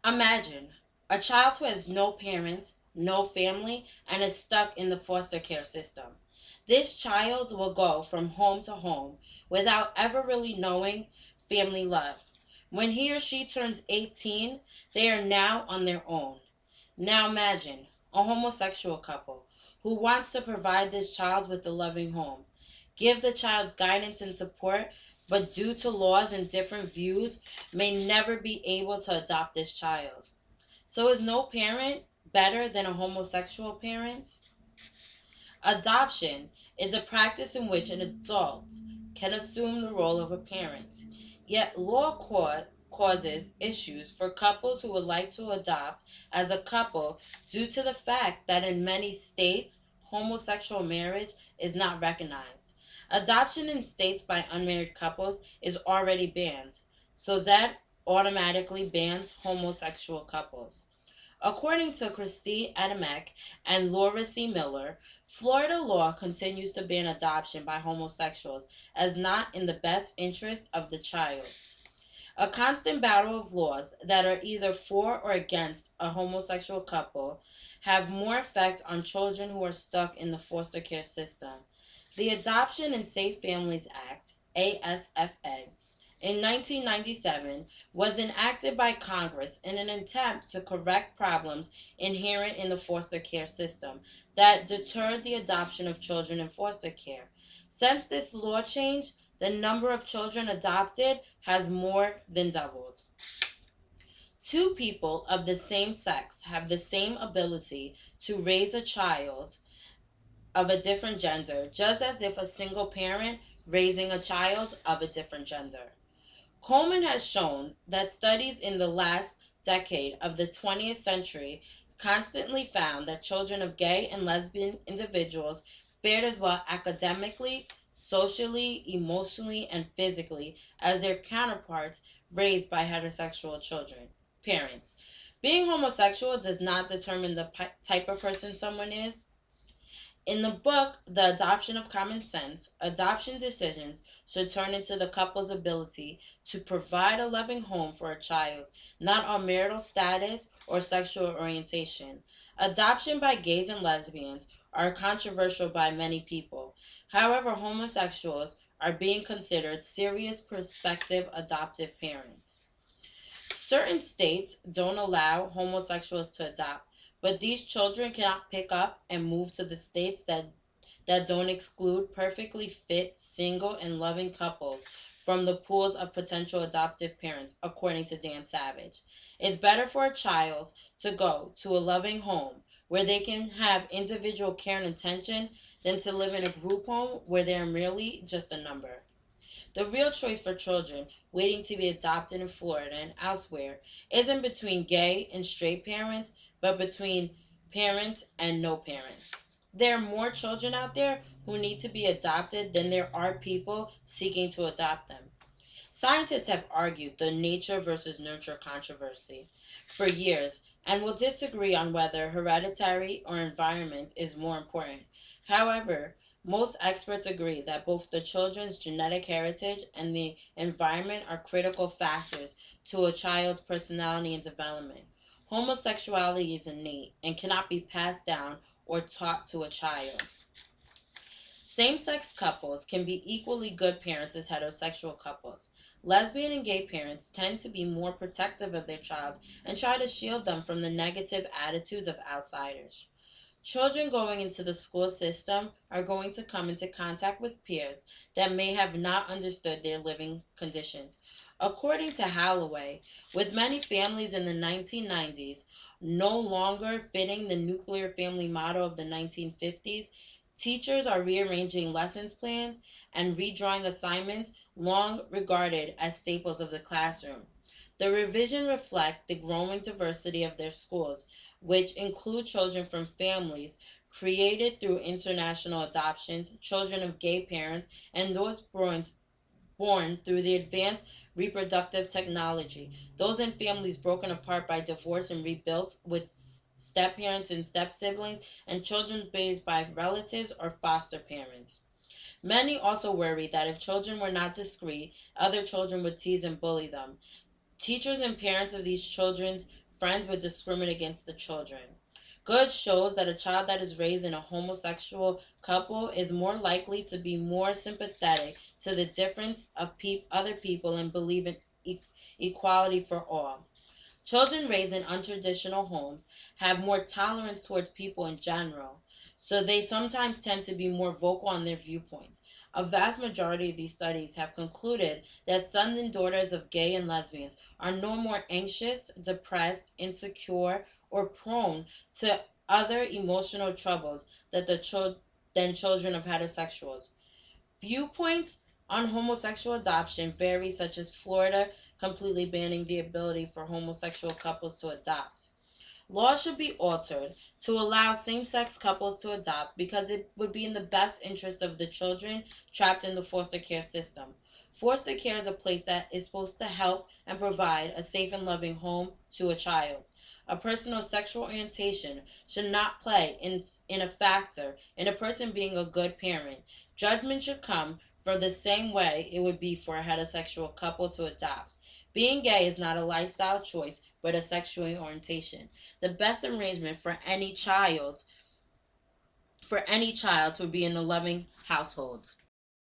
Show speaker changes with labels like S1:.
S1: Imagine a child who has no parents, no family, and is stuck in the foster care system. This child will go from home to home without ever really knowing family love. When he or she turns 18, they are now on their own. Now imagine a homosexual couple who wants to provide this child with a loving home, give the child guidance and support, but due to laws and different views, may never be able to adopt this child. So is no parent better than a homosexual parent? Adoption is a practice in which an adult can assume the role of a parent. Yet law causes issues for couples who would like to adopt as a couple due to the fact that in many states, homosexual marriage is not recognized. Adoption in states by unmarried couples is already banned, so that automatically bans homosexual couples. According to Christy Adamek and Laura C. Miller, Florida law continues to ban adoption by homosexuals as not in the best interest of the child. A constant battle of laws that are either for or against a homosexual couple have more effect on children who are stuck in the foster care system. The Adoption and Safe Families Act, ASFA, in 1997 was enacted by Congress in an attempt to correct problems inherent in the foster care system that deterred the adoption of children in foster care. Since this law change, the number of children adopted has more than doubled. Two people of the same sex have the same ability to raise a child of a different gender, just as if a single parent raising a child of a different gender. Coleman has shown that studies in the last decade of the 20th century constantly found that children of gay and lesbian individuals fared as well academically, socially, emotionally, and physically as their counterparts raised by heterosexual children, parents. Being homosexual does not determine the type of person someone is. In the book, The Adoption of Common Sense, adoption decisions should turn into the couple's ability to provide a loving home for a child, not on marital status or sexual orientation. Adoption by gays and lesbians are controversial by many people. However, homosexuals are being considered serious prospective adoptive parents. Certain states don't allow homosexuals to adopt, but these children cannot pick up and move to the states that don't exclude perfectly fit, single, and loving couples from the pools of potential adoptive parents, according to Dan Savage. It's better for a child to go to a loving home where they can have individual care and attention than to live in a group home where they're merely just a number. The real choice for children waiting to be adopted in Florida and elsewhere isn't between gay and straight parents, but between parents and no parents. There are more children out there who need to be adopted than there are people seeking to adopt them. Scientists have argued the nature versus nurture controversy for years and will disagree on whether hereditary or environment is more important. However, most experts agree that both the children's genetic heritage and the environment are critical factors to a child's personality and development. Homosexuality is innate and cannot be passed down or taught to a child. Same-sex couples can be equally good parents as heterosexual couples. Lesbian and gay parents tend to be more protective of their child and try to shield them from the negative attitudes of outsiders. Children going into the school system are going to come into contact with peers that may have not understood their living conditions. According to Holloway, with many families in the 1990s no longer fitting the nuclear family model of the 1950s, teachers are rearranging lessons plans and redrawing assignments long regarded as staples of the classroom. The revision reflects the growing diversity of their schools, which include children from families created through international adoptions, children of gay parents, and those born through the advanced reproductive technology, those in families broken apart by divorce and rebuilt with step parents and step siblings, and children raised by relatives or foster parents. Many also worry that if children were not discreet, other children would tease and bully them. Teachers and parents of these children friends would discriminate against the children. Good shows that a child that is raised in a homosexual couple is more likely to be more sympathetic to the difference of other people and believe in equality for all. Children raised in untraditional homes have more tolerance towards people in general, so they sometimes tend to be more vocal on their viewpoints. A vast majority of these studies have concluded that sons and daughters of gay and lesbians are no more anxious, depressed, insecure, or prone to other emotional troubles than children of heterosexuals. Viewpoints on homosexual adoption vary, such as Florida completely banning the ability for homosexual couples to adopt. Laws should be altered to allow same sex couples to adopt because it would be in the best interest of the children trapped in the foster care system. Foster care is a place that is supposed to help and provide a safe and loving home to a child. A person's sexual orientation should not play in a factor in a person being a good parent. Judgment should come from the same way it would be for a heterosexual couple to adopt. Being gay is not a lifestyle choice, but a sexual orientation. The best arrangement for any child would be in a loving household.